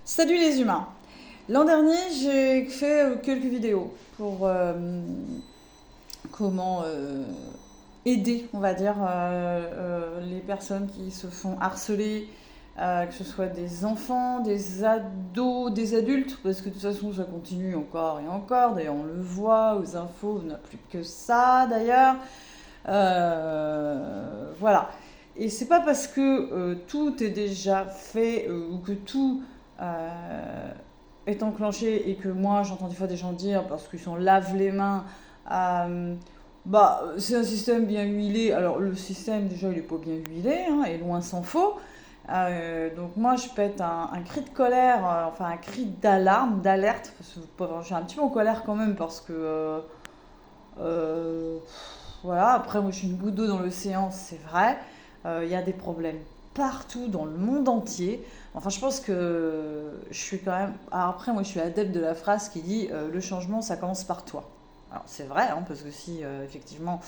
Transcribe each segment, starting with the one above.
Salut les humains. L'an dernier, j'ai fait quelques vidéos pour comment aider, on va dire, les personnes qui se font harceler, que ce soit des enfants, des ados, des adultes, parce que de toute façon, ça continue encore et encore. D'ailleurs, on le voit aux infos, on n'a plus que ça d'ailleurs. Voilà. Et c'est pas parce que tout est déjà fait ou que tout euh, est enclenché et que moi j'entends des fois des gens dire parce qu'ils s'en lavent les mains, euh, bah c'est un système bien huilé. Alors le système déjà il est pas bien huilé, hein, et loin s'en faut. Donc moi je pète un cri de colère, enfin un cri d'alarme, d'alerte, parce que je suis un petit peu en colère quand même parce que euh, voilà, après moi je suis une goutte d'eau dans l'océan, c'est vrai. Il y a des problèmes partout dans le monde entier. Enfin, je pense que je suis quand même. Alors après, moi, je suis adepte de la phrase qui dit le changement, ça commence par toi. Alors c'est vrai, hein, parce que si effectivement,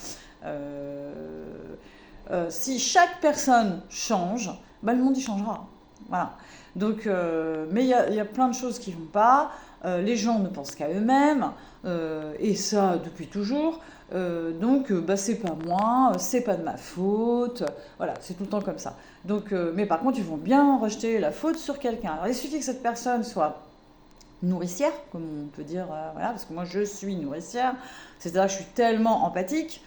euh, si chaque personne change, bah, le monde y changera. Voilà. Donc, mais il y a plein de choses qui vont pas. Les gens ne pensent qu'à eux-mêmes, et ça depuis toujours. Donc, bah, c'est pas moi, c'est pas de ma faute. Voilà, c'est tout le temps comme ça. Donc, mais par contre, ils vont bien rejeter la faute sur quelqu'un. Alors, il suffit que cette personne soit nourricière, comme on peut dire, voilà, parce que moi je suis nourricière, c'est-à-dire que je suis tellement empathique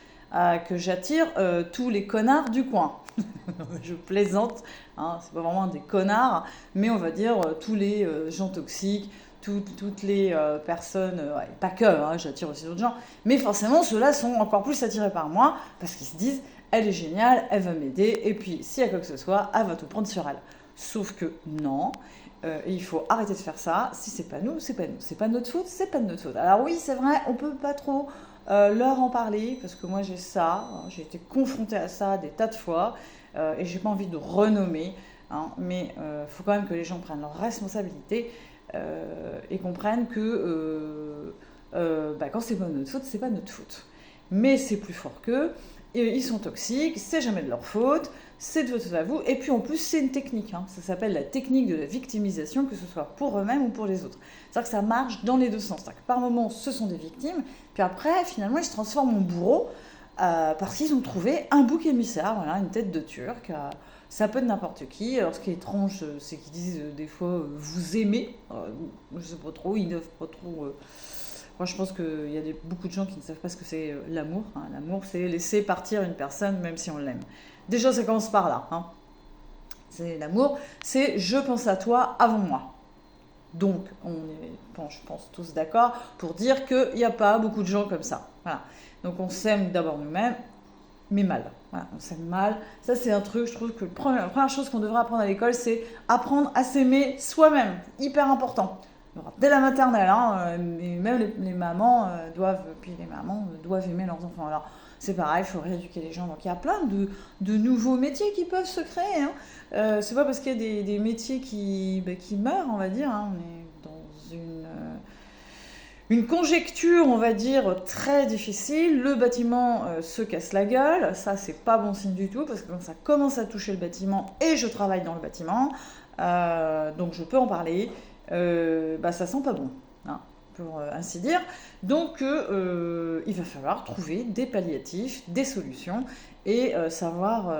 que j'attire tous les connards du coin. Je plaisante, hein, c'est pas vraiment des connards, mais on va dire tous les gens toxiques, toutes les personnes, ouais, pas que, hein, j'attire aussi d'autres gens, mais forcément ceux-là sont encore plus attirés par moi parce qu'ils se disent elle est géniale, elle va m'aider, et puis s'il y a quoi que ce soit, elle va tout prendre sur elle. Sauf que non, et il faut arrêter de faire ça. Si c'est pas nous, c'est pas nous. C'est pas notre faute, c'est pas de notre faute. Alors oui, c'est vrai, on peut pas trop leur en parler parce que moi j'ai ça, hein, j'ai été confrontée à ça des tas de fois et j'ai pas envie de renommer, hein, mais faut quand même que les gens prennent leurs responsabilités et comprennent que bah, quand c'est pas notre faute, c'est pas notre faute. Mais c'est plus fort qu'eux. Et ils sont toxiques, c'est jamais de leur faute, c'est de votre faute à vous. Et puis en plus, c'est une technique, hein. Ça s'appelle la technique de la victimisation, que ce soit pour eux-mêmes ou pour les autres. C'est-à-dire que ça marche dans les deux sens. C'est-à-dire que par moments, ce sont des victimes, puis après, finalement, ils se transforment en bourreaux parce qu'ils ont trouvé un bouc émissaire, voilà, une tête de turc. Ça peut être n'importe qui. Alors ce qui est étrange, c'est qu'ils disent des fois vous aimez. Je sais pas trop, ils n'offrent pas trop. Moi, je pense qu'il y a beaucoup de gens qui ne savent pas ce que c'est l'amour, hein. L'amour, c'est laisser partir une personne même si on l'aime. Déjà, ça commence par là, hein. C'est l'amour, c'est je pense à toi avant moi. Donc, on est, bon, je pense, tous d'accord pour dire qu'il n'y a pas beaucoup de gens comme ça. Voilà. Donc, on s'aime d'abord nous-mêmes, mais mal. Voilà, on s'aime mal. Ça, c'est un truc, je trouve que la première chose qu'on devrait apprendre à l'école, c'est apprendre à s'aimer soi-même. Hyper important. Alors, dès la maternelle, hein, et même les mamans doivent, puis les mamans doivent aimer leurs enfants. Alors, c'est pareil, il faut rééduquer les gens. Donc, il y a plein de nouveaux métiers qui peuvent se créer, hein. C'est pas parce qu'il y a des métiers qui meurent, on va dire, hein. On est dans une conjecture, on va dire, très difficile. Le bâtiment se casse la gueule. Ça, c'est pas bon signe du tout, parce que quand ça commence à toucher le bâtiment, et je travaille dans le bâtiment, donc je peux en parler, bah, ça sent pas bon, hein, pour ainsi dire. Donc, il va falloir trouver des palliatifs, des solutions, et savoir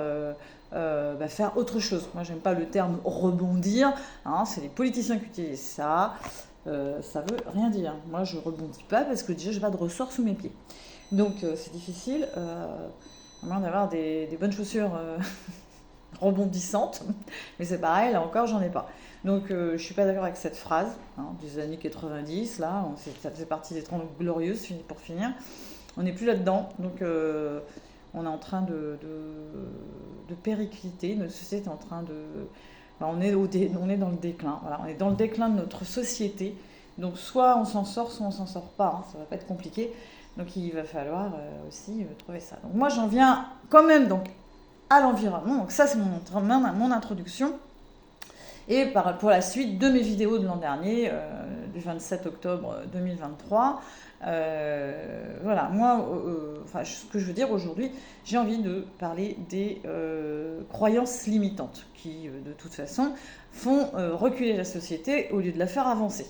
bah, faire autre chose. Moi, j'aime pas le terme rebondir, hein, c'est les politiciens qui utilisent ça. Ça veut rien dire. Moi, je rebondis pas parce que déjà, j'ai pas de ressort sous mes pieds. Donc, c'est difficile. À moins d'avoir des bonnes chaussures rebondissantes. Mais c'est pareil, là encore, j'en ai pas. Donc, je suis pas d'accord avec cette phrase, hein, des années 90. Là, ça faisait partie des 30 glorieuses, pour finir. On n'est plus là-dedans. Donc, on est en train de péricliter. Notre société est en train de. On est dans le déclin. Voilà, on est dans le déclin de notre société. Donc soit on s'en sort, soit on s'en sort pas, hein. Ça va pas être compliqué. Donc il va falloir aussi trouver ça. Donc moi j'en viens quand même donc à l'environnement. Donc ça c'est mon introduction. Et pour la suite de mes vidéos de l'an dernier, du 27 octobre 2023. Voilà, moi, ce que je veux dire aujourd'hui, j'ai envie de parler des croyances limitantes qui, de toute façon, font reculer la société au lieu de la faire avancer.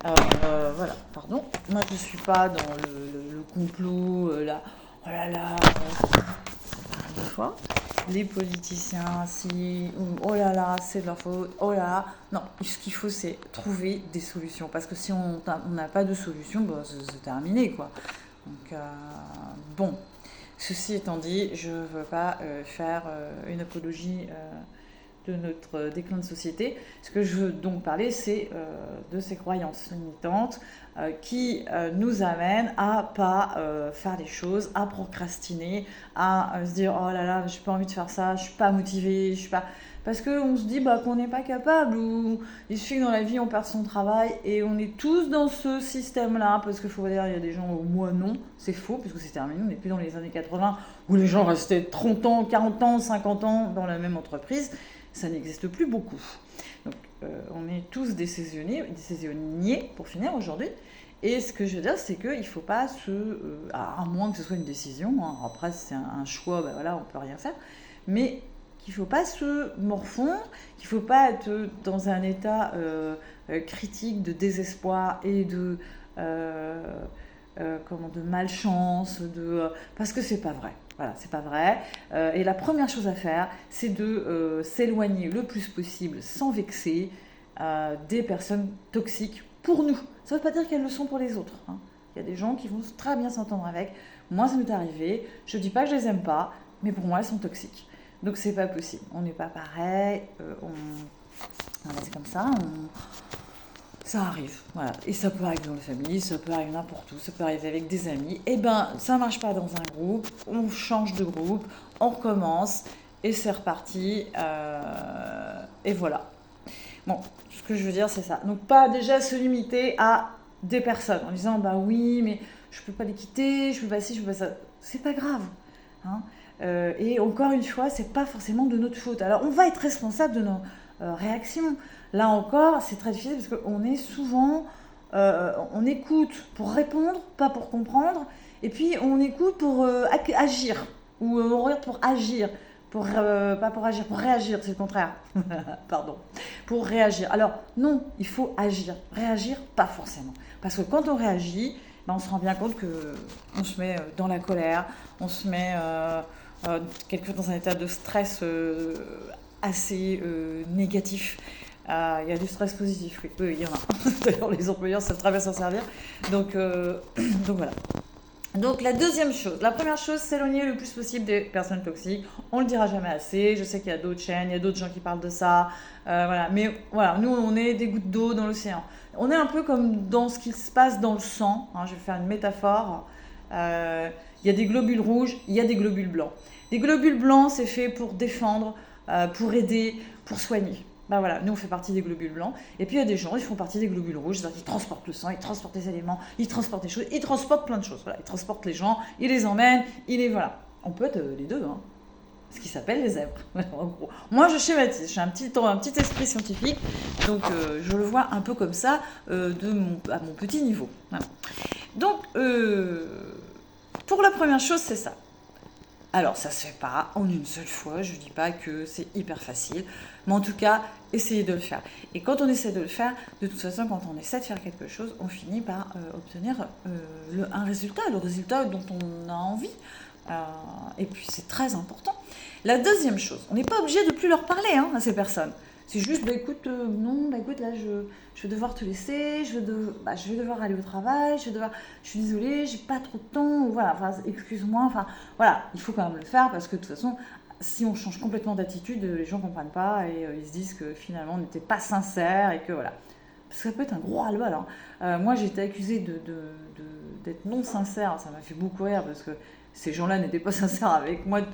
Voilà, pardon, moi je ne suis pas dans le complot, là, oh là là, des fois, les politiciens, si, ou oh là là, c'est de leur faute, oh là là. Non, ce qu'il faut, c'est trouver des solutions. Parce que si on n'a pas de solution, bah, c'est terminé, quoi. Donc, bon, ceci étant dit, je ne veux pas faire une apologie de notre déclin de société. Ce que je veux donc parler, c'est de ces croyances limitantes qui nous amènent à pas faire les choses, à procrastiner, à se dire oh là là, j'ai pas envie de faire ça, je suis pas motivée, je suis pas. Parce qu'on se dit bah, qu'on n'est pas capable, ou il suffit que dans la vie on perd son travail, et on est tous dans ce système-là, parce qu'il faut dire, il y a des gens, moi non, c'est faux, puisque c'est terminé, on n'est plus dans les années 80, où les gens restaient 30 ans, 40 ans, 50 ans dans la même entreprise. Ça n'existe plus beaucoup. Donc, on est tous des saisonniers pour finir aujourd'hui. Et ce que je veux dire, c'est qu'il ne faut pas à moins que ce soit une décision, hein, après c'est un choix, ben voilà, on ne peut rien faire, mais qu'il ne faut pas se morfondre, qu'il ne faut pas être dans un état critique de désespoir et de malchance, parce que c'est pas vrai. Voilà, c'est pas vrai. Et la première chose à faire, c'est de s'éloigner le plus possible, sans vexer, des personnes toxiques pour nous. Ça ne veut pas dire qu'elles le sont pour les autres, hein. Il y a des gens qui vont très bien s'entendre avec. Moi, ça m'est arrivé. Je ne dis pas que je les aime pas, mais pour moi, elles sont toxiques. Donc, c'est pas possible. On n'est pas pareil. C'est comme ça. Ça arrive, voilà. Et ça peut arriver dans la famille, ça peut arriver n'importe où, ça peut arriver avec des amis. Eh ben, ça marche pas dans un groupe, on change de groupe, on recommence, et c'est reparti. Et voilà. Bon, ce que je veux dire, c'est ça. Donc, pas déjà se limiter à des personnes en disant, bah oui, mais je peux pas les quitter, je peux pas ci, je peux pas ça. C'est pas grave, hein. Et encore une fois, c'est pas forcément de notre faute. Alors, on va être responsable de nos réactions. Là encore, c'est très difficile parce qu'on est souvent, on écoute pour répondre, pas pour comprendre, et puis on écoute pour agir, ou on regarde pour agir, pas pour agir, pour réagir, c'est le contraire, pardon, pour réagir. Alors non, il faut agir, réagir pas forcément, parce que quand on réagit, ben, on se rend bien compte qu'on se met dans la colère, on se met quelque chose dans un état de stress assez négatif. Il y a du stress positif, oui, il y en a. D'ailleurs, les employeurs savent très bien s'en servir. Donc voilà. Donc la première chose, s'éloigner le plus possible des personnes toxiques. On le dira jamais assez. Je sais qu'il y a d'autres chaînes, il y a d'autres gens qui parlent de ça. Voilà. Mais voilà, nous on est des gouttes d'eau dans l'océan. On est un peu comme dans ce qui se passe dans le sang, hein, je vais faire une métaphore. Il y a des globules rouges, il y a des globules blancs. Les globules blancs, c'est fait pour défendre, pour aider, pour soigner. Ben voilà, nous on fait partie des globules blancs, et puis il y a des gens, ils font partie des globules rouges, c'est-à-dire qu'ils transportent le sang, ils transportent les éléments, ils transportent les choses, ils transportent plein de choses, voilà, ils transportent les gens, ils les emmènent, voilà. On peut être les deux, hein. Ce qui s'appelle les zèbres, en gros. Moi je schématise, j'ai un petit esprit scientifique, donc je le vois un peu comme ça, à mon petit niveau. Voilà. Donc, pour la première chose, c'est ça. Alors, ça se fait pas en une seule fois, je dis pas que c'est hyper facile, mais en tout cas, essayez de le faire. Et quand on essaie de le faire, de toute façon, quand on essaie de faire quelque chose, on finit par obtenir un résultat, le résultat dont on a envie. Et puis, c'est très important. La deuxième chose, on n'est pas obligé de plus leur parler, hein, à ces personnes. C'est juste, bah écoute, non, bah écoute, là, je vais devoir te laisser, je vais devoir aller au travail, je suis désolée, j'ai pas trop de temps, voilà, enfin, excuse-moi, enfin, voilà, il faut quand même le faire parce que de toute façon, si on change complètement d'attitude, les gens comprennent pas et ils se disent que finalement on n'était pas sincère et que voilà. Parce que ça peut être un gros ras-le-bol, hein. Moi, j'ai été accusée d'être non sincère, ça m'a fait beaucoup rire parce que ces gens-là n'étaient pas sincères avec moi de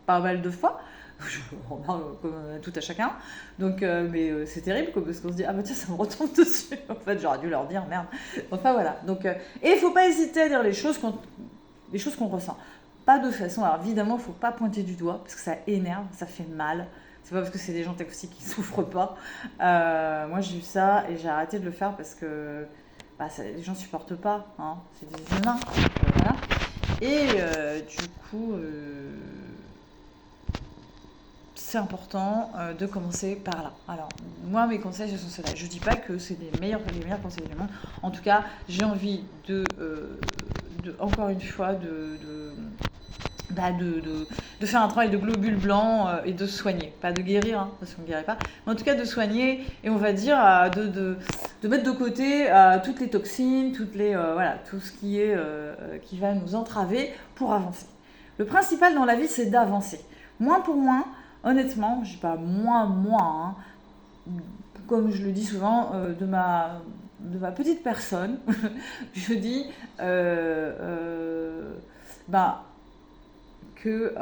pas mal de fois. Je remarque comme tout à chacun. Donc, mais c'est terrible quoi, parce qu'on se dit ah bah tiens ça me retombe dessus. En fait j'aurais dû leur dire merde. Enfin voilà. Donc et il faut pas hésiter à dire les choses qu'on ressent. Pas de façon. Alors évidemment il faut pas pointer du doigt parce que ça énerve, ça fait mal. C'est pas parce que c'est des gens toxiques qui souffrent pas. Moi, j'ai eu ça et j'ai arrêté de le faire parce que les gens supportent pas, hein. C'est des humains. Donc, voilà. Et du coup, c'est important de commencer par là. Alors, moi, mes conseils, ce sont ceux-là. Je ne dis pas que c'est les meilleurs conseils du monde. En tout cas, j'ai envie encore une fois, de faire un travail de globule blanc et de soigner. Pas de guérir, hein, parce qu'on ne guérit pas. Mais en tout cas, de soigner et on va dire de mettre de côté toutes les toxines, tout ce qui va nous entraver pour avancer. Le principal dans la vie, c'est d'avancer. Moins pour moins. Honnêtement, je dis pas moi, hein, comme je le dis souvent, de ma petite personne, je dis que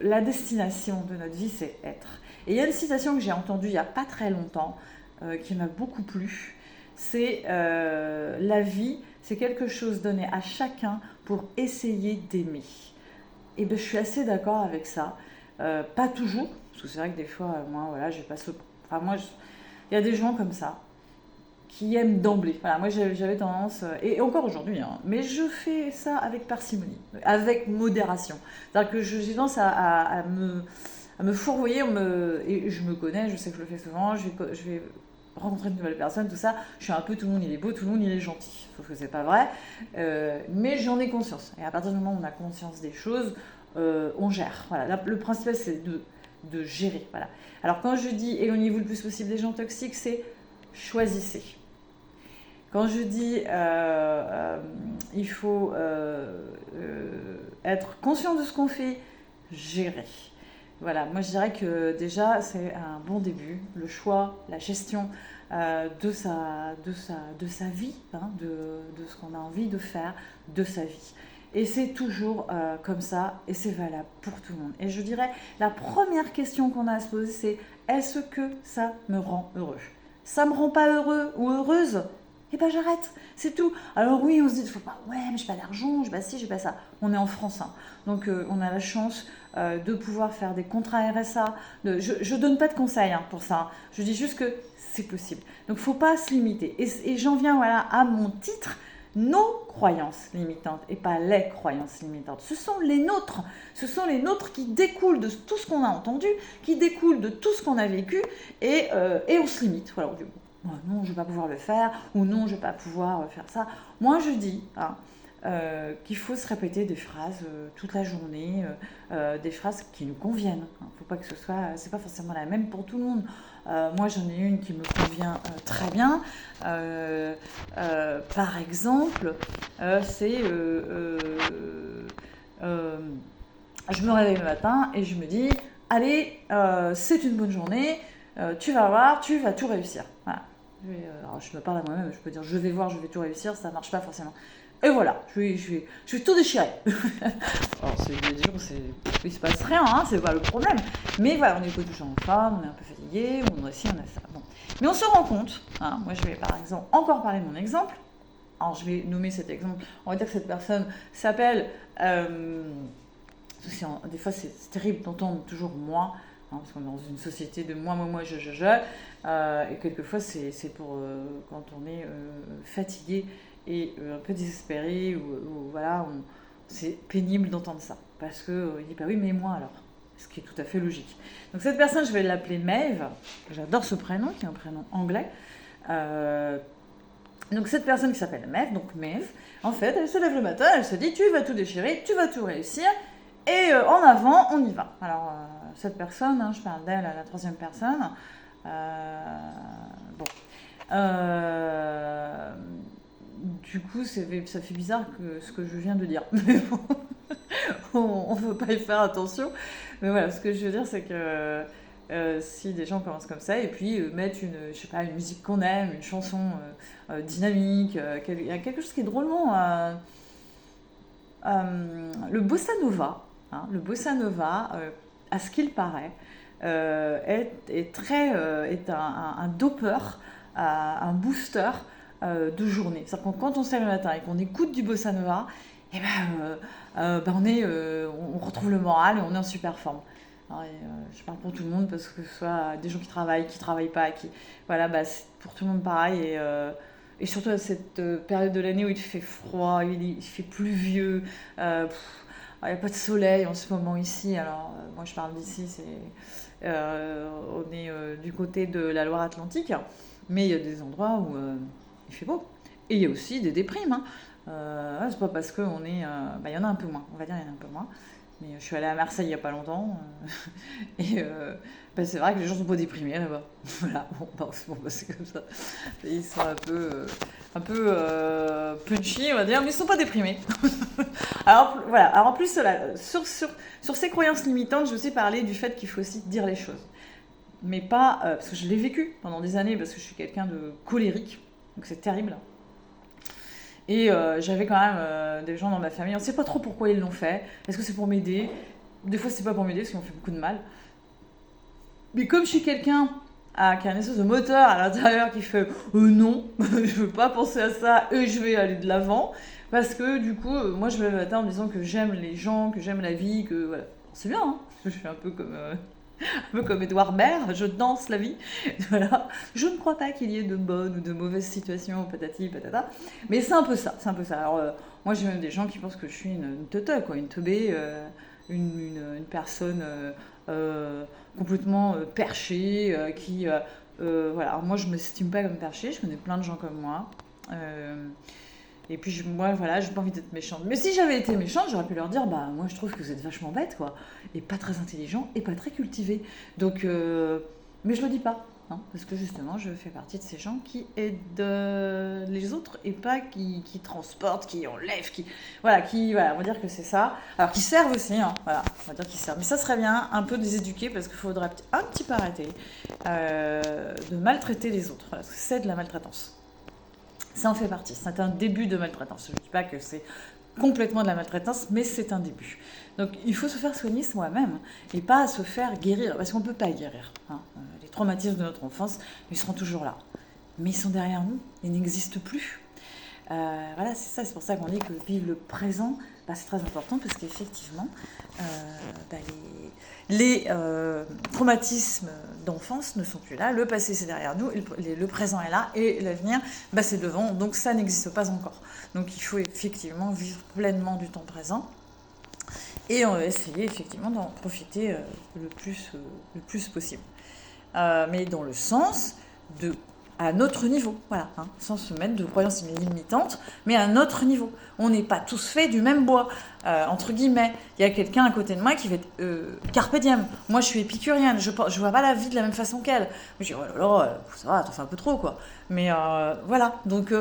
la destination de notre vie, c'est être. Et il y a une citation que j'ai entendue il n'y a pas très longtemps, qui m'a beaucoup plu, c'est la vie, c'est quelque chose donné à chacun pour essayer d'aimer. Et je suis assez d'accord avec ça. Pas toujours, parce que c'est vrai que des fois, moi, voilà, je passe au... Enfin, moi, il y a des gens comme ça, qui aiment d'emblée. Voilà, moi, j'avais tendance, et encore aujourd'hui, hein, mais je fais ça avec parcimonie, avec modération. C'est-à-dire que j'ai tendance à me fourvoyer, et je me connais, je sais que je le fais souvent, je vais rencontrer de nouvelles personnes, tout ça, je suis un peu tout le monde il est beau, tout le monde il est gentil, sauf que c'est pas vrai, mais j'en ai conscience. Et à partir du moment où on a conscience des choses, on gère. Voilà. Le principal, c'est de gérer. Voilà. Alors, quand je dis éloignez-vous le plus possible des gens toxiques, c'est choisissez. Quand je dis il faut être conscient de ce qu'on fait, gérer. Voilà, moi je dirais que déjà c'est un bon début, le choix, la gestion de sa vie, hein, de ce qu'on a envie de faire, de sa vie. Et c'est toujours comme ça, et c'est valable pour tout le monde. Et je dirais, la première question qu'on a à se poser, c'est est-ce que ça me rend heureux ? Ça me rend pas heureux ou heureuse ? Eh ben j'arrête, c'est tout. Alors oui, on se dit, faut pas, ouais, mais j'ai pas d'argent, j'ai pas ci, j'ai pas ça. On est en France, hein. Donc on a la chance de pouvoir faire des contrats RSA. Je donne pas de conseils hein, pour ça. Hein. Je dis juste que c'est possible. Donc faut pas se limiter. Et j'en viens voilà à mon titre. Nos croyances limitantes et pas les croyances limitantes. Ce sont les nôtres. Ce sont les nôtres qui découlent de tout ce qu'on a entendu, qui découlent de tout ce qu'on a vécu et on se limite. Voilà, on dit, non, je ne vais pas pouvoir le faire ou non, je ne vais pas pouvoir faire ça. Moi, je dis qu'il faut se répéter des phrases toute la journée, des phrases qui nous conviennent. Il ne faut pas que ce soit, c'est pas forcément la même pour tout le monde. Moi, j'en ai une qui me convient très bien. Par exemple, c'est je me réveille le matin et je me dis allez, c'est une bonne journée, tu vas voir, tu vas tout réussir. Voilà. Alors, je me parle à moi-même, je peux dire je vais voir, je vais tout réussir, ça ne marche pas forcément. Et voilà, je vais tout déchirer. Alors, c'est des jours où il se passe rien, hein, c'est pas le problème. Mais voilà, on est pas toujours en forme, on est un peu fatigué, on a ci, on a ça. Bon. Mais on se rend compte, hein, moi je vais par exemple encore parler de mon exemple. Alors, je vais nommer cet exemple. On va dire que cette personne s'appelle... des fois, c'est terrible d'entendre toujours moi, hein, parce qu'on est dans une société de moi, je. Et quelquefois, c'est pour quand on est fatigué et un peu désespéré, ou voilà, c'est pénible d'entendre ça. Parce qu'il dit, bah oui, mais moi alors. Ce qui est tout à fait logique. Donc, cette personne, je vais l'appeler Maeve. J'adore ce prénom, qui est un prénom anglais. Donc cette personne qui s'appelle Maeve, en fait, elle se lève le matin, elle se dit, tu vas tout déchirer, tu vas tout réussir, et en avant, on y va. Alors, cette personne, hein, je parle d'elle à la troisième personne, du coup, ça fait bizarre ce que je viens de dire, mais bon, on ne veut pas y faire attention, mais voilà, ce que je veux dire, c'est que si des gens commencent comme ça et puis mettent une musique qu'on aime, une chanson dynamique, il y a quelque chose qui est drôlement le bossa nova, hein, à ce qu'il paraît, est un doper, un booster de journée. C'est-à-dire que quand on se lève le matin et qu'on écoute du bossa nova, on retrouve le moral et on est en super forme. Alors, je parle pour tout le monde parce que ce soit des gens qui travaillent pas, voilà, bah, c'est pour tout le monde pareil. Et surtout à cette période de l'année où il fait froid, il fait pluvieux, il n'y a pas de soleil en ce moment ici. Alors, moi je parle d'ici, on est du côté de la Loire-Atlantique, mais il y a des endroits où il fait beau. Et il y a aussi des déprimes, hein. C'est pas parce qu'on est. Bah, il y en a un peu moins, on va dire, il y en a un peu moins. Mais je suis allée à Marseille il n'y a pas longtemps. Et bah, c'est vrai que les gens sont pas déprimés là-bas. Voilà, bon, c'est comme ça. Ils sont un peu punchy, on va dire, mais ils sont pas déprimés. Alors voilà, alors en plus, là, sur ces croyances limitantes, je vais aussi parler du fait qu'il faut aussi dire les choses. Mais pas. Parce que je l'ai vécu pendant des années, parce que je suis quelqu'un de colérique. Donc c'est terrible. Et j'avais quand même des gens dans ma famille, on ne sait pas trop pourquoi ils l'ont fait. Est-ce que c'est pour m'aider? Des fois, c'est pas pour m'aider parce qu'ils m'ont fait beaucoup de mal. Mais comme je suis quelqu'un qui a un espèce de moteur à l'intérieur qui fait non, je veux pas penser à ça et je vais aller de l'avant. Parce que du coup, moi je me lève le matin en me disant que j'aime les gens, que j'aime la vie, que voilà. C'est bien, hein. Je suis un peu comme Edouard Baird, je danse la vie. Voilà. Je ne crois pas qu'il y ait de bonnes ou de mauvaises situations, patati patata. Mais c'est un peu ça, c'est un peu ça. Alors, moi j'ai même des gens qui pensent que je suis une teuteux, quoi, une teubée, une personne complètement perchée, voilà. Alors, moi je me estime pas comme perchée, je connais plein de gens comme moi. Et puis moi, voilà, j'ai pas envie d'être méchante. Mais si j'avais été méchante, j'aurais pu leur dire, bah moi je trouve que vous êtes vachement bête, quoi, et pas très intelligent, et pas très cultivé. Donc, mais je le dis pas, hein, parce que justement, je fais partie de ces gens qui aident les autres et pas qui transportent, qui enlèvent, voilà, on va dire que c'est ça. Alors qui servent aussi, hein, voilà, on va dire qu'ils servent. Mais ça serait bien un peu de les éduquer parce qu'il faudrait un petit peu arrêter de maltraiter les autres. Voilà, parce que c'est de la maltraitance. Ça en fait partie. C'est un début de maltraitance. Je ne dis pas que c'est complètement de la maltraitance, mais c'est un début. Donc il faut se faire soigner soi-même et pas se faire guérir, parce qu'on ne peut pas guérir, hein. Les traumatismes de notre enfance, ils seront toujours là. Mais ils sont derrière nous, ils n'existent plus. Voilà, c'est ça, c'est pour ça qu'on dit que vivre le présent, bah, c'est très important, parce qu'effectivement, bah, les traumatismes d'enfance ne sont plus là, le passé c'est derrière nous, le présent est là, et l'avenir, bah, c'est devant, donc ça n'existe pas encore. Donc il faut effectivement vivre pleinement du temps présent, et on va essayer effectivement d'en profiter le plus possible. Mais dans le sens de à notre niveau, voilà, hein, sans se mettre de croyances limitantes, mais à notre niveau. On n'est pas tous faits du même bois, entre guillemets. Il y a quelqu'un à côté de moi qui fait carpe diem. Moi, je suis épicurienne, je vois pas la vie de la même façon qu'elle. Je dis, oh là là, ça va, t'en fais un peu trop, quoi. Mais voilà, donc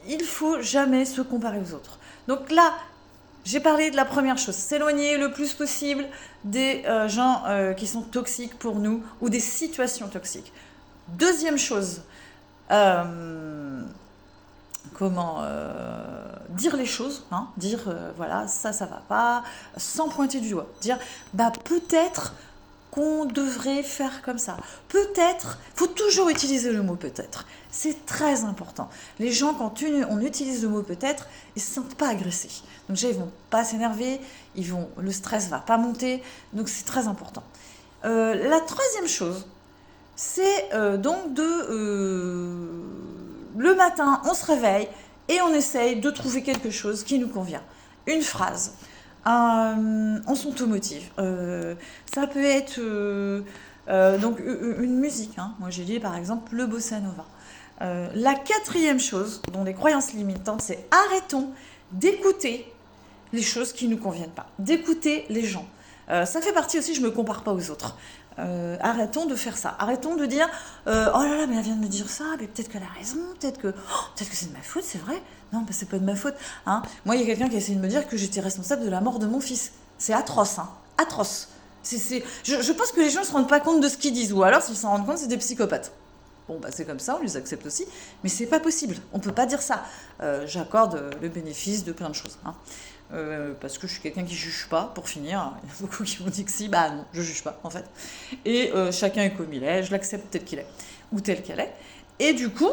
il faut jamais se comparer aux autres. Donc là, j'ai parlé de la première chose, s'éloigner le plus possible des gens qui sont toxiques pour nous ou des situations toxiques. Deuxième chose, dire les choses, hein, dire voilà, ça va pas, sans pointer du doigt. Dire bah peut-être qu'on devrait faire comme ça. Peut-être, faut toujours utiliser le mot peut-être. C'est très important. Les gens, quand on utilise le mot peut-être, ils se sentent pas agressés. Donc déjà, ils vont pas s'énerver, le stress va pas monter. Donc c'est très important. La troisième chose, c'est donc le matin, on se réveille et on essaye de trouver quelque chose qui nous convient. Une phrase, on s'automotive. Ça peut être donc une musique, hein. Moi j'ai dit par exemple le bossa nova. La quatrième chose, dont les croyances limitantes, c'est arrêtons d'écouter les choses qui ne nous conviennent pas, d'écouter les gens. Ça fait partie aussi, je ne me compare pas aux autres. Arrêtons de faire ça. Arrêtons de dire oh là là, mais elle vient de me dire ça, mais peut-être qu'elle a raison, peut-être que c'est de ma faute, c'est vrai. Non, bah, c'est pas de ma faute. Hein. Moi, il y a quelqu'un qui a essayé de me dire que j'étais responsable de la mort de mon fils. C'est atroce, hein. Atroce. Je pense que les gens ne se rendent pas compte de ce qu'ils disent, ou alors s'ils s'en rendent compte, c'est des psychopathes. Bon, bah c'est comme ça, on les accepte aussi, mais c'est pas possible. On peut pas dire ça. J'accorde le bénéfice de plein de choses. Hein. Parce que je suis quelqu'un qui juge pas, pour finir. Il y a beaucoup qui m'ont dit que si, bah non, je juge pas, en fait. Et chacun est comme il est, je l'accepte tel qu'il est, ou tel qu'elle est. Et du coup,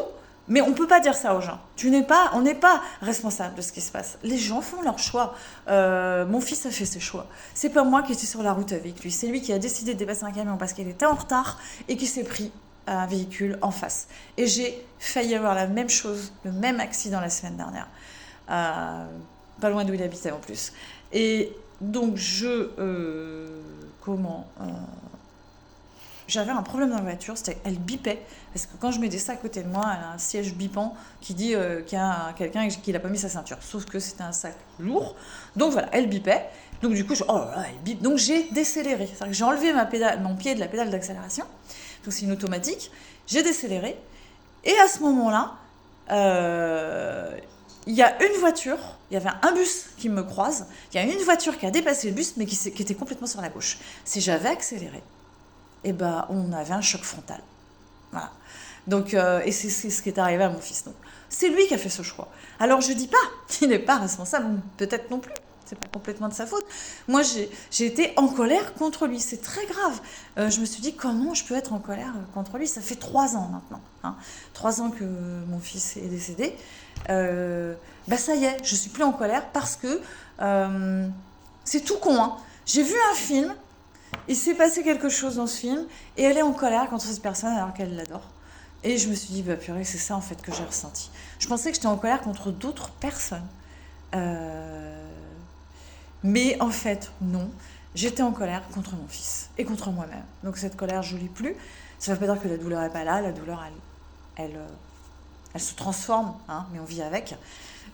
Mais on ne peut pas dire ça aux gens. On n'est pas responsable de ce qui se passe. Les gens font leurs choix. Mon fils a fait ses choix. C'est pas moi qui étais sur la route avec lui. C'est lui qui a décidé de dépasser un camion parce qu'il était en retard et qui s'est pris un véhicule en face. Et j'ai failli avoir la même chose, le même accident la semaine dernière. Pas loin d'où il habitait en plus. Et donc j'avais un problème dans la voiture, elle bipait, parce que quand je mettais ça à côté de moi, elle a un siège bipant qui dit qu'il y a quelqu'un qui n'a pas mis sa ceinture, sauf que c'était un sac lourd, donc voilà, elle bipait, donc du coup, oh là là, elle bipe, donc j'ai décéléré, c'est-à-dire que j'ai enlevé mon pied de la pédale d'accélération, donc c'est une automatique, j'ai décéléré, et à ce moment-là, il y a une voiture, il y avait un bus qui me croise, il y a une voiture qui a dépassé le bus, mais qui était complètement sur la gauche. Si j'avais accéléré, eh ben, on avait un choc frontal. Voilà. Donc, et c'est ce qui est arrivé à mon fils. Donc, c'est lui qui a fait ce choix. Alors, je dis pas qu'il n'est pas responsable, peut-être non plus. C'est pas complètement de sa faute. Moi, j'ai été en colère contre lui. C'est très grave. Je me suis dit, comment je peux être en colère contre lui? Ça fait 3 ans maintenant. 3 ans que mon fils est décédé. Ça y est, je suis plus en colère parce que c'est tout con. J'ai vu un film. Il s'est passé quelque chose dans ce film et elle est en colère contre cette personne alors qu'elle l'adore. Et je me suis dit, purée, c'est ça en fait que j'ai ressenti. Je pensais que j'étais en colère contre d'autres personnes. Mais en fait, non. J'étais en colère contre mon fils et contre moi-même. Donc cette colère, je ne l'ai plus. Ça ne veut pas dire que la douleur n'est pas là. La douleur, elle se transforme, mais on vit avec.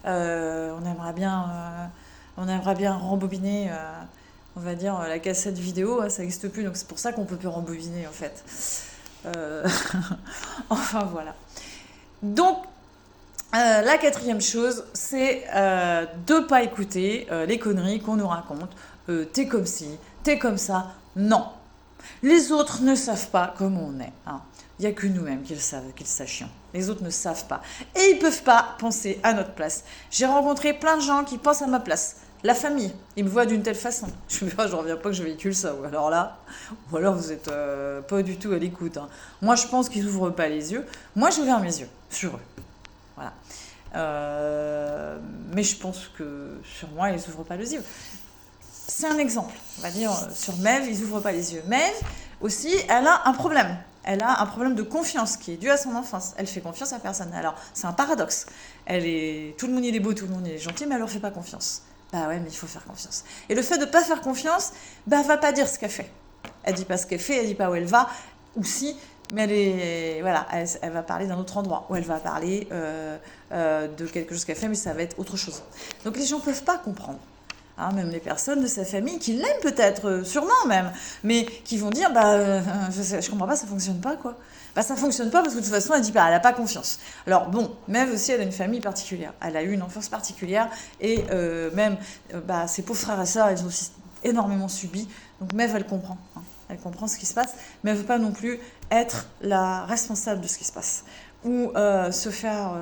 On aimerait bien rembobiner... on va dire la cassette vidéo, ça n'existe plus, donc c'est pour ça qu'on peut plus rembobiner en fait. Enfin voilà. Donc la 4e chose, c'est de pas écouter les conneries qu'on nous raconte. T'es comme ci, t'es comme ça. Non. Les autres ne savent pas comment on est. Il n'y a que nous-mêmes qui le savent, qui le sachions. Les autres ne savent pas. Et ils ne peuvent pas penser à notre place. J'ai rencontré plein de gens qui pensent à ma place. La famille, ils me voient d'une telle façon. Je ne reviens pas que je véhicule ça. Ou alors vous n'êtes pas du tout à l'écoute. Moi, je pense qu'ils n'ouvrent pas les yeux. Moi, j'ai ouvert mes yeux sur eux. Voilà. Mais je pense que sur moi, ils n'ouvrent pas les yeux. C'est un exemple. On va dire, sur Maeve, ils n'ouvrent pas les yeux. Maeve, aussi, elle a un problème. Elle a un problème de confiance qui est dû à son enfance. Elle fait confiance à personne. Alors, c'est un paradoxe. Tout le monde il est beau, tout le monde il est gentil, mais elle leur fait pas confiance. Bah ouais, mais il faut faire confiance. Et le fait de pas faire confiance, elle va pas dire ce qu'elle fait. Elle dit pas ce qu'elle fait, elle dit pas où elle va, ou si, mais elle va parler d'un autre endroit, ou elle va parler de quelque chose qu'elle fait, mais ça va être autre chose. Donc les gens peuvent pas comprendre. Même les personnes de sa famille qui l'aiment peut-être, sûrement même, mais qui vont dire je comprends pas, ça fonctionne pas quoi. Ça fonctionne pas parce que de toute façon elle dit elle a pas confiance. Alors bon, Maeve aussi elle a une famille particulière, elle a eu une enfance particulière et même ses pauvres frères et sœurs ils ont aussi énormément subi. Donc Maeve elle comprend, elle comprend ce qui se passe, mais elle veut pas non plus être la responsable de ce qui se passe ou se faire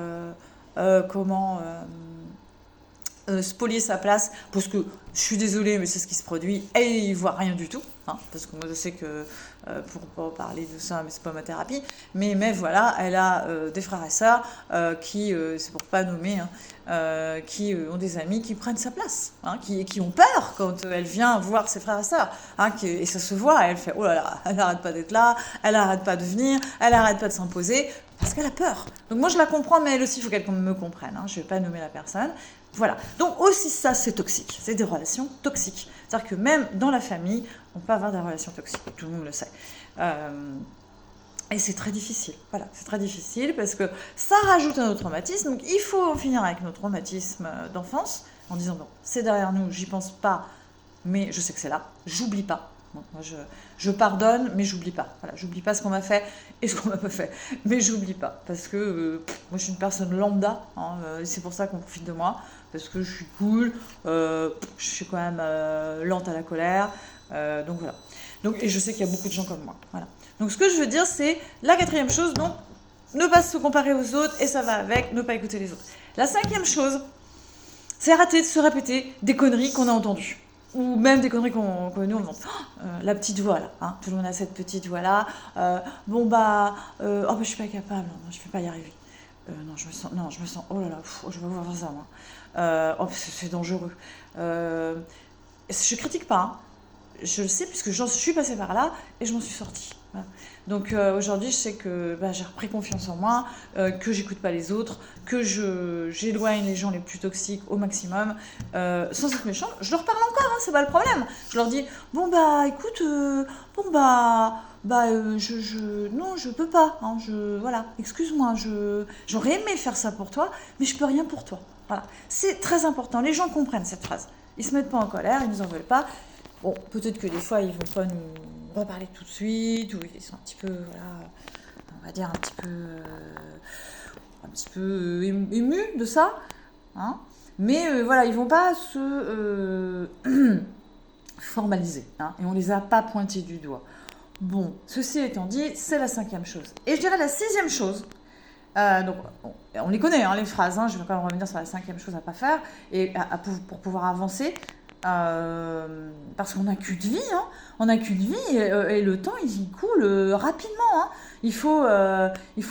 spolier sa place, parce que je suis désolée, mais c'est ce qui se produit, et il ne voit rien du tout, parce que moi je sais que, pour ne pas parler de ça, mais c'est pas ma thérapie, mais voilà, elle a des frères et sœurs qui, c'est pour pas nommer, qui ont des amis qui prennent sa place, qui ont peur quand elle vient voir ses frères et sœurs, et ça se voit, elle fait, oh là là, elle n'arrête pas d'être là, elle n'arrête pas de venir, elle n'arrête pas de s'imposer, parce qu'elle a peur. Donc moi je la comprends, mais elle aussi, il faut qu'elle me comprenne, je ne vais pas nommer la personne. Voilà. Donc aussi ça, c'est toxique. C'est des relations toxiques. C'est-à-dire que même dans la famille, on peut avoir des relations toxiques. Tout le monde le sait. Et c'est très difficile. Voilà, c'est très difficile parce que ça rajoute un autre traumatisme. Donc il faut en finir avec nos traumatismes d'enfance en disant bon, c'est derrière nous, j'y pense pas, mais je sais que c'est là. J'oublie pas. Bon, moi, je pardonne, mais j'oublie pas. Voilà, j'oublie pas ce qu'on m'a fait et ce qu'on m'a pas fait, mais j'oublie pas parce que moi je suis une personne lambda. Et c'est pour ça qu'on profite de moi. Parce que je suis cool, je suis quand même lente à la colère, donc voilà. Et je sais qu'il y a beaucoup de gens comme moi. Voilà. Donc ce que je veux dire, c'est la 4e chose, donc ne pas se comparer aux autres, et ça va avec, ne pas écouter les autres. La 5e chose, c'est arrêter de se répéter des conneries qu'on a entendues. Ou même des conneries qu'on nous on entend. La petite voix là, tout le monde a cette petite voix là. Je suis pas capable, non, je ne vais pas y arriver. non, je me sens, oh là là, pff, oh, je vais pas pouvoir faire ça, moi. Oh, c'est dangereux. Je critique pas, hein. Je le sais puisque je suis passée par là et je m'en suis sortie. Voilà. Donc aujourd'hui, je sais que bah, j'ai repris confiance en moi, que j'écoute pas les autres, que j'éloigne les gens les plus toxiques au maximum, sans être méchant. Je leur parle encore, hein, c'est pas le problème. Je leur dis bon bah écoute, non, je peux pas. Hein, voilà, excuse-moi, j'aurais aimé faire ça pour toi, mais je peux rien pour toi. Voilà, c'est très important. Les gens comprennent cette phrase. Ils se mettent pas en colère, ils nous en veulent pas. Bon, peut-être que des fois, ils vont pas nous reparler tout de suite, ou ils sont un petit peu, voilà, on va dire un petit peu émus de ça, hein. Mais voilà, ils vont pas se formaliser, hein, et on les a pas pointés du doigt. Bon, ceci étant dit, c'est la 5e chose. Et je dirais la 6e chose. Donc, on les connaît, hein, les phrases. Hein, je vais quand même revenir sur la 5e chose à pas faire et pour pouvoir avancer. Parce qu'on n'a qu'une vie, hein. On n'a qu'une vie et le temps il coule rapidement, hein. Il faut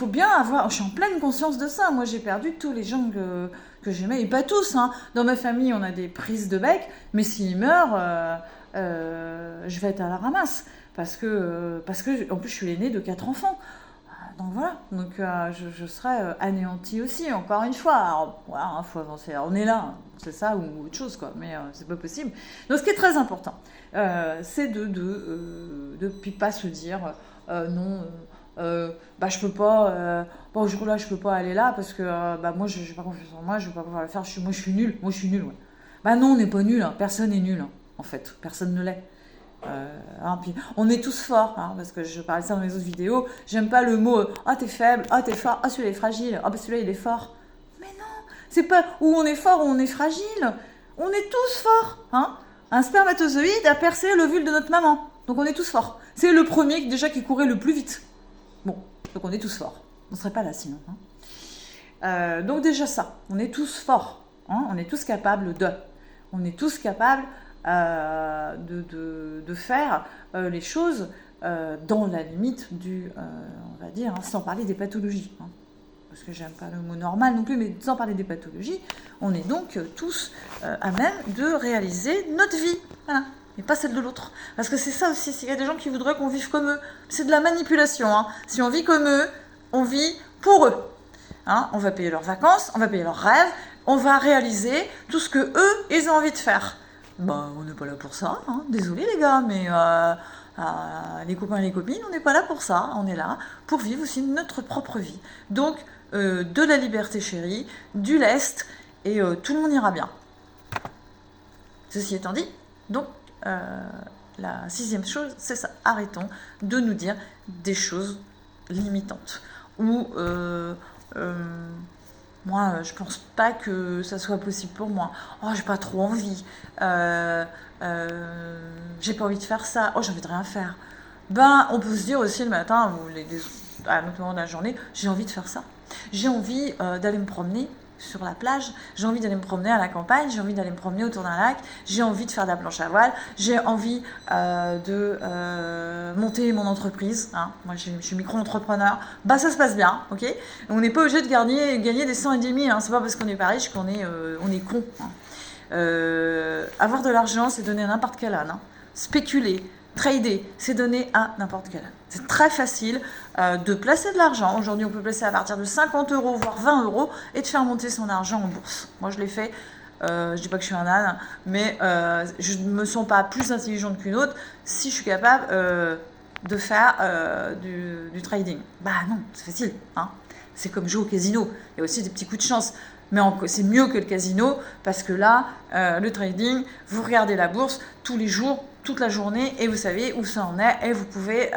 bien avoir. Je suis en pleine conscience de ça. Moi j'ai perdu tous les gens que j'aimais, et pas tous, hein. Dans ma famille on a des prises de bec, mais s'ils meurent, je vais être à la ramasse parce que en plus je suis l'aînée de 4 enfants. Donc voilà, donc je serai anéantie aussi, encore une fois. Alors, voilà, il faut avancer. Alors, on est là, c'est ça ou autre chose, quoi, mais c'est pas possible. Donc ce qui est très important, c'est de puis pas se dire non, bah je peux pas, bon, jour-là, je peux pas aller là parce que bah, moi, je n'ai pas confiance en moi, je vais pas pouvoir le faire, moi je suis nulle, ouais. Bah non, on n'est pas nul, hein. Personne n'est nul, hein, en fait, personne ne l'est. Hein, puis on est tous forts, hein, parce que je parlais de ça dans mes autres vidéos. J'aime pas le mot ah t'es faible, ah t'es fort, ah celui-là est fragile, ah bah celui-là il est fort. Mais non, c'est pas où on est fort ou on est fragile. On est tous forts, hein. Un spermatozoïde a percé l'ovule de notre maman, donc on est tous forts. C'est le premier déjà qui courait le plus vite. Bon, donc on est tous forts. On serait pas là sinon. Hein. Donc déjà ça, on est tous forts, hein, on est tous capables de. On est tous capables de faire les choses dans la limite du, on va dire, hein, sans parler des pathologies. Hein, parce que j'aime pas le mot normal non plus, mais sans parler des pathologies, on est donc tous à même de réaliser notre vie. Voilà. Et pas celle de l'autre. Parce que c'est ça aussi, s'il y a des gens qui voudraient qu'on vive comme eux, c'est de la manipulation. Hein. Si on vit comme eux, on vit pour eux. Hein, on va payer leurs vacances, on va payer leurs rêves, on va réaliser tout ce que eux, ils ont envie de faire. Bah, on n'est pas là pour ça, hein. Désolé les gars, mais les copains et les copines, on n'est pas là pour ça. On est là pour vivre aussi notre propre vie. Donc, de la liberté chérie, du lest, et tout le monde ira bien. Ceci étant dit, donc, la 6e chose, c'est ça. Arrêtons de nous dire des choses limitantes. Ou... moi, je pense pas que ça soit possible pour moi. Oh, j'ai pas trop envie. J'ai pas envie de faire ça. Oh, j'ai envie de rien faire. Ben, on peut se dire aussi le matin ou à un autre moment de la journée, j'ai envie de faire ça. J'ai envie d'aller me promener sur la plage, j'ai envie d'aller me promener à la campagne, j'ai envie d'aller me promener autour d'un lac, j'ai envie de faire de la planche à voile, j'ai envie de monter mon entreprise. Hein. Moi, je suis micro-entrepreneur. Bah, ça se passe bien, ok. On n'est pas obligé de gagner des 100 et des 1000. Hein. C'est pas parce qu'on n'est pas riche qu'on est, on est con. Hein. Avoir de l'argent, c'est donner à n'importe quel âne. Hein. Spéculer, trader, c'est donner à n'importe quel âne. C'est très facile de placer de l'argent. Aujourd'hui, on peut placer à partir de 50 €, voire 20 € et de faire monter son argent en bourse. Moi, je l'ai fait. Je dis pas que je suis un âne, mais je ne me sens pas plus intelligente qu'une autre si je suis capable de faire du trading. Bah non, c'est facile. Hein. C'est comme jouer au casino. Il y a aussi des petits coups de chance. Mais c'est mieux que le casino parce que là, le trading, vous regardez la bourse tous les jours, toute la journée et vous savez où ça en est et vous pouvez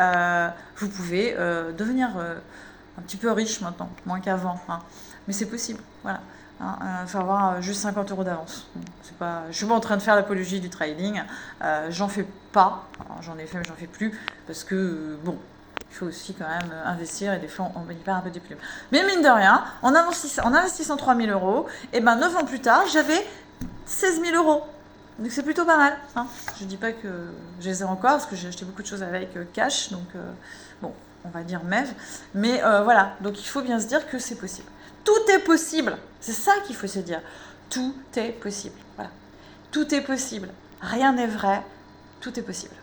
devenir un petit peu riche maintenant, moins qu'avant. Hein. Mais c'est possible, voilà. Il faut avoir juste 50 € d'avance. Je ne suis pas en train de faire l'apologie du trading. J'en fais pas. Alors, j'en ai fait, mais j'en fais plus parce que bon. Il faut aussi quand même investir et des fois on perd un peu des plumes. Mais mine de rien, en investissant 3 000 €, et ben 9 ans plus tard, j'avais 16 000 €. Donc c'est plutôt pas mal. Hein. Je dis pas que je les ai encore parce que j'ai acheté beaucoup de choses avec cash. Donc bon, on va dire Mev. Mais voilà, donc il faut bien se dire que c'est possible. Tout est possible. C'est ça qu'il faut se dire. Tout est possible. Voilà. Tout est possible. Rien n'est vrai. Tout est possible.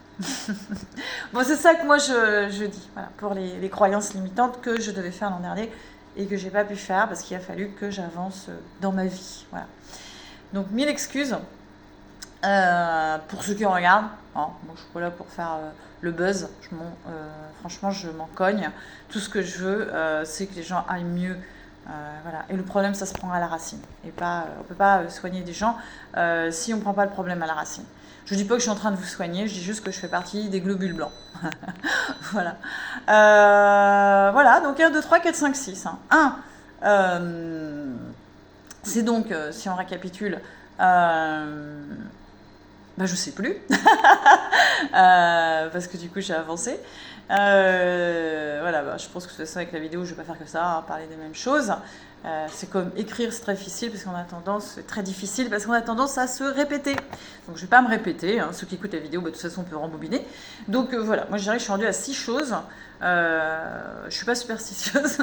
Bon, c'est ça que moi je dis. Voilà, pour les croyances limitantes que je devais faire l'an dernier et que j'ai pas pu faire parce qu'il a fallu que j'avance dans ma vie. Voilà. Donc 1000 excuses pour ceux qui regardent. Moi je suis pas là pour faire le buzz. Franchement je m'en cogne. Tout ce que je veux c'est que les gens aillent mieux. Voilà. Et le problème, ça se prend à la racine. Et pas, on ne peut pas soigner des gens si on ne prend pas le problème à la racine. Je ne dis pas que je suis en train de vous soigner, je dis juste que je fais partie des globules blancs. Voilà. Voilà, donc 1, 2, 3, 4, 5, 6. 1, c'est donc, si on récapitule, je sais plus, parce que du coup j'ai avancé. Voilà, je pense que de toute façon avec la vidéo je vais pas faire que ça, parler des mêmes choses. C'est comme écrire, c'est très difficile parce qu'on a tendance, c'est très difficile parce qu'on a tendance à se répéter. Donc je vais pas me répéter, ceux qui écoutent la vidéo, de toute façon on peut rembobiner. Donc voilà, moi je dirais que je suis rendue à 6 choses. Je suis pas superstitieuse.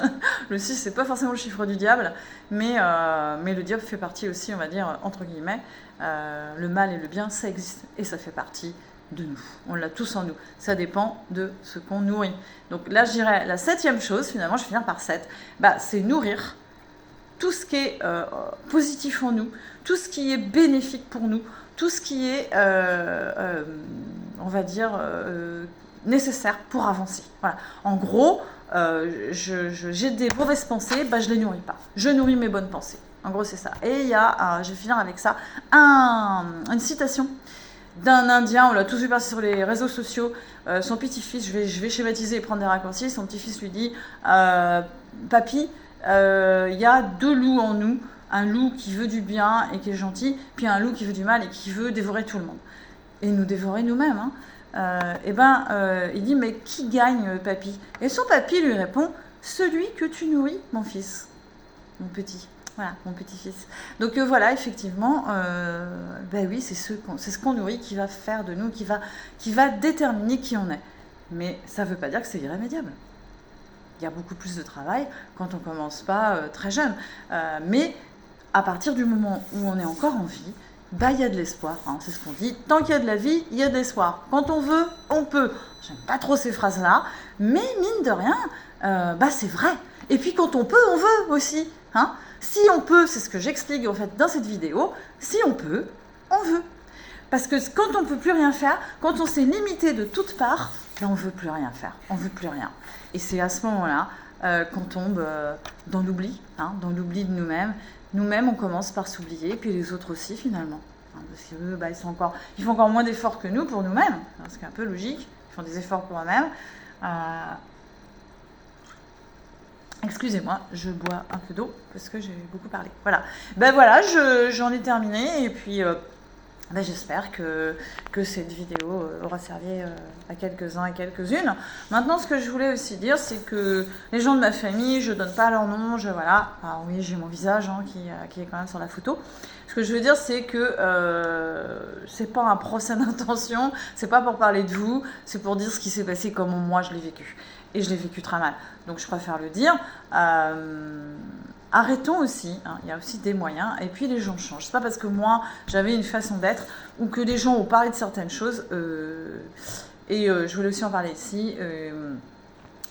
Le 6 c'est pas forcément le chiffre du diable, mais le diable fait partie aussi, on va dire, entre guillemets. Le mal et le bien, ça existe et ça fait partie de nous. On l'a tous en nous. Ça dépend de ce qu'on nourrit. Donc là, je dirais la 7e chose, finalement, je vais finir par 7, c'est nourrir tout ce qui est positif en nous, tout ce qui est bénéfique pour nous, tout ce qui est, on va dire, nécessaire pour avancer. Voilà. En gros, j'ai des mauvaises pensées, je ne les nourris pas. Je nourris mes bonnes pensées. En gros, c'est ça. Et il y a, je vais finir avec ça, une citation d'un Indien, on l'a tous vu passer sur les réseaux sociaux. Son petit-fils, je vais schématiser et prendre des raccourcis, son petit-fils lui dit Papy, il y a 2 loups en nous, un loup qui veut du bien et qui est gentil, puis un loup qui veut du mal et qui veut dévorer tout le monde. Et nous dévorer nous-mêmes. Il dit mais qui gagne, papy? Et son papy lui répond celui que tu nourris, mon fils, mon petit. Voilà, mon petit-fils. Donc voilà, effectivement, oui, c'est ce qu'on nourrit qui va faire de nous, qui va déterminer qui on est. Mais ça ne veut pas dire que c'est irrémédiable. Il y a beaucoup plus de travail quand on ne commence pas très jeune. Mais à partir du moment où on est encore en vie, il y a de l'espoir. C'est ce qu'on dit. Tant qu'il y a de la vie, il y a de l'espoir. Quand on veut, on peut. J'aime pas trop ces phrases-là, mais mine de rien, c'est vrai. Et puis quand on peut, on veut aussi. Si on peut, c'est ce que j'explique en fait dans cette vidéo, si on peut, on veut. Parce que quand on ne peut plus rien faire, quand on s'est limité de toutes parts, on ne veut plus rien faire, on ne veut plus rien. Et c'est à ce moment-là qu'on tombe dans l'oubli, dans l'oubli de nous-mêmes. Nous-mêmes, on commence par s'oublier, puis les autres aussi finalement. Parce qu'eux, ils font encore moins d'efforts que nous pour nous-mêmes, ce qui est un peu logique, ils font des efforts pour eux-mêmes. Excusez-moi, je bois un peu d'eau parce que j'ai beaucoup parlé. Voilà. Voilà, j'en ai terminé et puis j'espère que cette vidéo aura servi à quelques-uns et quelques-unes. Maintenant, ce que je voulais aussi dire, c'est que les gens de ma famille, je donne pas leur nom, voilà. Alors oui, j'ai mon visage qui est quand même sur la photo. Ce que je veux dire, c'est que c'est pas un procès d'intention, c'est pas pour parler de vous, c'est pour dire ce qui s'est passé comme moi je l'ai vécu. Et je l'ai vécu très mal. Donc je préfère le dire. Arrêtons aussi, il y a aussi des moyens. Et puis les gens changent. C'est pas parce que moi j'avais une façon d'être ou que des gens ont parlé de certaines choses. Je voulais aussi en parler ici.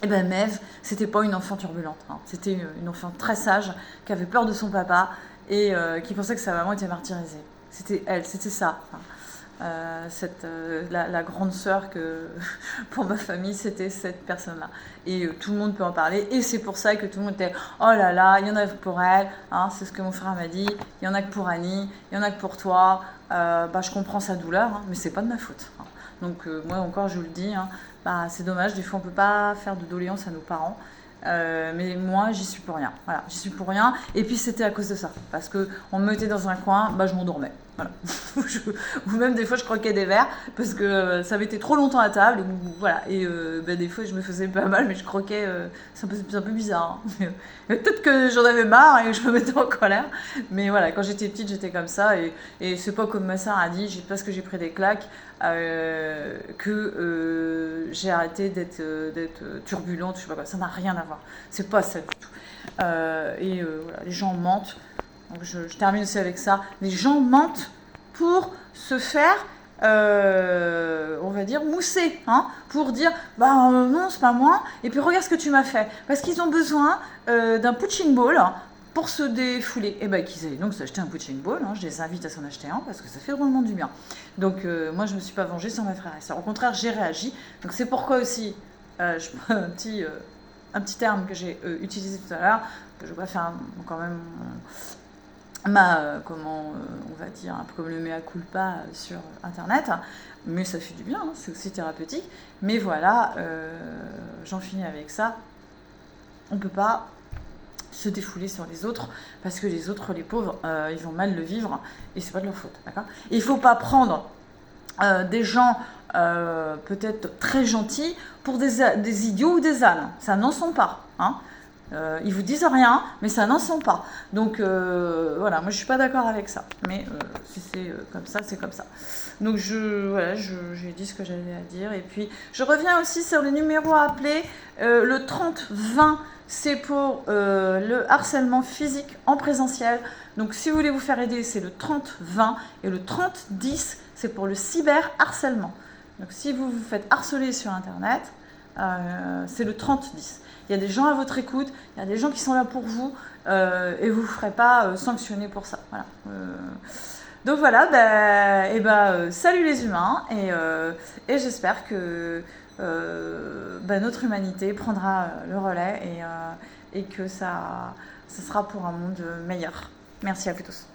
Mev, c'était pas une enfant turbulente. C'était une enfant très sage qui avait peur de son papa et qui pensait que sa maman était martyrisée. C'était elle, c'était ça. La grande sœur que pour ma famille c'était cette personne-là et tout le monde peut en parler et c'est pour ça que tout le monde était oh là là, il y en a que pour elle, c'est ce que mon frère m'a dit, il y en a que pour Annie, il y en a que pour toi, je comprends sa douleur, mais c'est pas de ma faute. Donc moi encore je vous le dis, c'est dommage, des fois on peut pas faire de doléances à nos parents. Mais moi j'y suis pour rien, voilà, j'y suis pour rien et puis c'était à cause de ça parce que on me mettait dans un coin, je m'endormais, Voilà. Ou même des fois je croquais des verres parce que ça mettait trop longtemps à table. Voilà. Et des fois je me faisais pas mal, mais je croquais. C'est un peu bizarre. Hein. Peut-être que j'en avais marre et que je me mettais en colère. Mais voilà, quand j'étais petite, j'étais comme ça. Et c'est pas comme ma soeur a dit, parce que j'ai pris des claques, que j'ai arrêté d'être turbulente. Je sais pas quoi. Ça n'a rien à voir. C'est pas ça du tout. Voilà, les gens mentent. Donc je termine aussi avec ça. Les gens mentent pour se faire, on va dire, mousser, hein, pour dire, non, c'est pas moi, et puis regarde ce que tu m'as fait. Parce qu'ils ont besoin d'un punching ball pour se défouler. Et qu'ils aillent donc s'acheter un punching ball, hein, je les invite à s'en acheter un, parce que ça fait drôlement du bien. Donc moi, je me suis pas vengée sur mes frères et sœurs. Au contraire, j'ai réagi. Donc c'est pourquoi aussi, je prends un petit terme que j'ai utilisé tout à l'heure, que je préfère quand même... on va dire, un peu comme le mea culpa sur Internet, mais ça fait du bien, hein, c'est aussi thérapeutique. Mais voilà, j'en finis avec ça. On ne peut pas se défouler sur les autres, parce que les autres, les pauvres, ils vont mal le vivre, et c'est pas de leur faute, d'accord ? Il ne faut pas prendre des gens peut-être très gentils pour des idiots ou des ânes. Ça n'en sont pas, hein. Ils vous disent rien, mais ça n'en sont pas. Donc voilà, moi je suis pas d'accord avec ça. Mais si c'est comme ça, c'est comme ça. Donc j'ai dit ce que j'avais à dire. Et puis je reviens aussi sur le numéro à appeler. Le 30-20, c'est pour le harcèlement physique en présentiel. Donc si vous voulez vous faire aider, c'est le 30-20. Et le 30-10, c'est pour le cyberharcèlement. Donc si vous vous faites harceler sur Internet, c'est le 30-10. Il y a des gens à votre écoute, il y a des gens qui sont là pour vous, et vous ne ferez pas sanctionner pour ça. Voilà. Donc voilà, salut les humains, et j'espère que notre humanité prendra le relais et que ça sera pour un monde meilleur. Merci à vous tous.